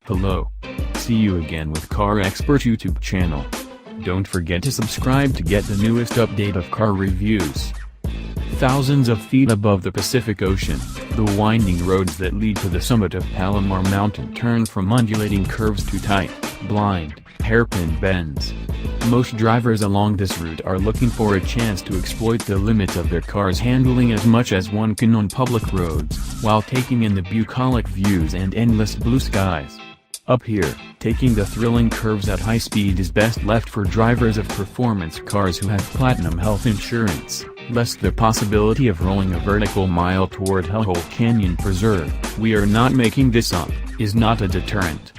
Hello. See you again with Car Expert YouTube channel. Don't forget to subscribe to get the newest update of car reviews. Thousands of feet above the Pacific Ocean, the winding roads that lead to the summit of Palomar Mountain turn from undulating curves to tight, blind, hairpin bends. Most drivers along this route are looking for a chance to exploit the limits of their car's handling as much as one can on public roads, while taking in the bucolic views and endless blue skies. Up here, taking the thrilling curves at high speed is best left for drivers of performance cars who have platinum health insurance, lest the possibility of rolling a vertical mile toward Hellhole Canyon Preserve, we are not making this up, is not a deterrent.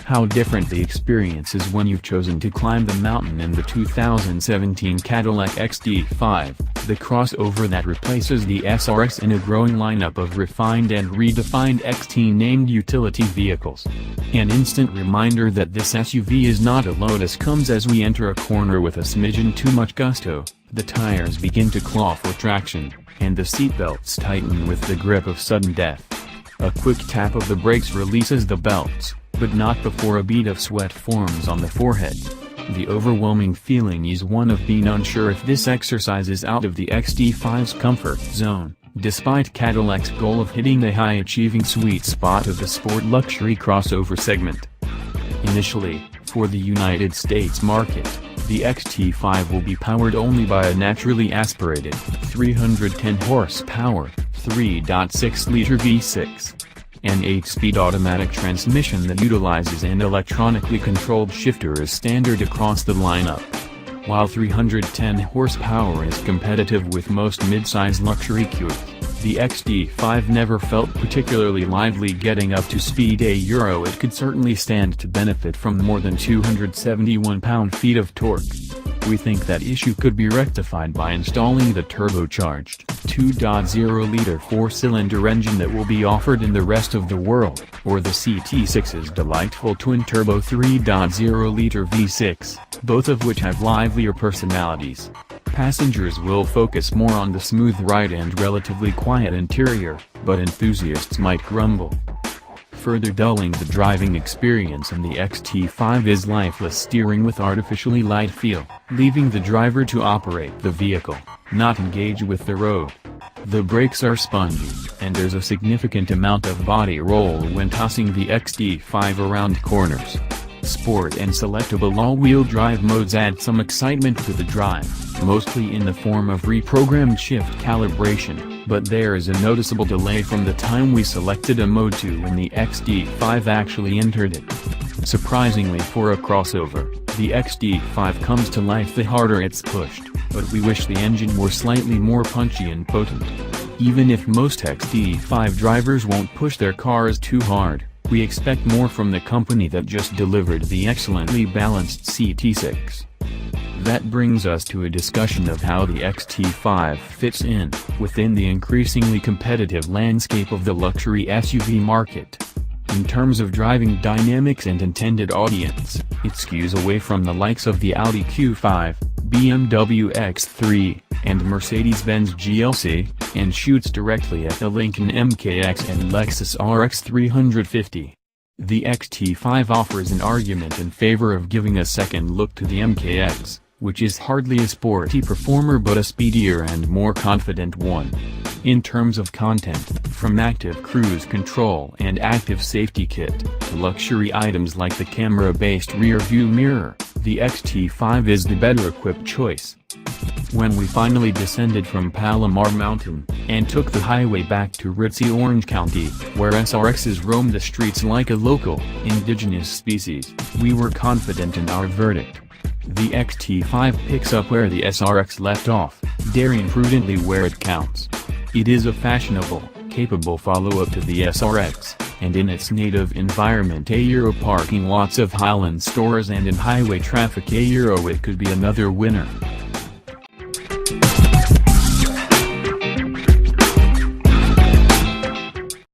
How different the experience is when you've chosen to climb the mountain in the 2017 Cadillac XT5, the crossover that replaces the SRX in a growing lineup of refined and redefined XT-named utility vehicles. An instant reminder that this SUV is not a Lotus comes as we enter a corner with a smidgen too much gusto, the tires begin to claw for traction, and the seatbelts tighten with the grip of sudden death. A quick tap of the brakes releases the belts, but not before a bead of sweat forms on the forehead. The overwhelming feeling is one of being unsure if this exercise is out of the XT5's comfort zone, despite Cadillac's goal of hitting the high-achieving sweet spot of the sport luxury crossover segment. Initially, for the United States market, the XT5 will be powered only by a naturally aspirated, 310 horsepower, 3.6-liter V6. An 8-speed automatic transmission that utilizes an electronically controlled shifter is standard across the lineup. While 310 horsepower is competitive with most mid-size luxury coupes, the XT5 never felt particularly lively getting up to speed. It could certainly stand to benefit from more than 271 pound-feet of torque. We think that issue could be rectified by installing the turbocharged 2.0-liter 4-cylinder engine that will be offered in the rest of the world, or the CT6's delightful twin-turbo 3.0-liter V6, both of which have livelier personalities. Passengers will focus more on the smooth ride and relatively quiet interior, but enthusiasts might grumble. Further dulling the driving experience in the XT5 is lifeless steering with artificially light feel, leaving the driver to operate the vehicle, not engage with the road. The brakes are spongy, and there's a significant amount of body roll when tossing the XT5 around corners. Sport and selectable all-wheel drive modes add some excitement to the drive, mostly in the form of reprogrammed shift calibration, but there is a noticeable delay from the time we selected a mode to when the XT5 actually entered it. Surprisingly for a crossover, the XT5 comes to life the harder it's pushed, but we wish the engine were slightly more punchy and potent. Even if most XT5 drivers won't push their cars too hard, we expect more from the company that just delivered the excellently balanced CT6. That brings us to a discussion of how the XT5 fits in, within the increasingly competitive landscape of the luxury SUV market. In terms of driving dynamics and intended audience, it skews away from the likes of the Audi Q5, BMW X3, and Mercedes-Benz GLC, and shoots directly at the Lincoln MKX and Lexus RX 350. The XT5 offers an argument in favor of giving a second look to the MKX, which is hardly a sporty performer but a speedier and more confident one. In terms of content, from active cruise control and active safety kit, to luxury items like the camera-based rear-view mirror, the XT5 is the better-equipped choice. When we finally descended from Palomar Mountain, and took the highway back to ritzy Orange County, where SRXs roam the streets like a local, indigenous species, we were confident in our verdict. The XT5 picks up where the SRX left off, daring prudently where it counts. It is a fashionable, capable follow-up to the SRX, and in its native environment parking lots of Highland stores and in highway traffic it could be another winner.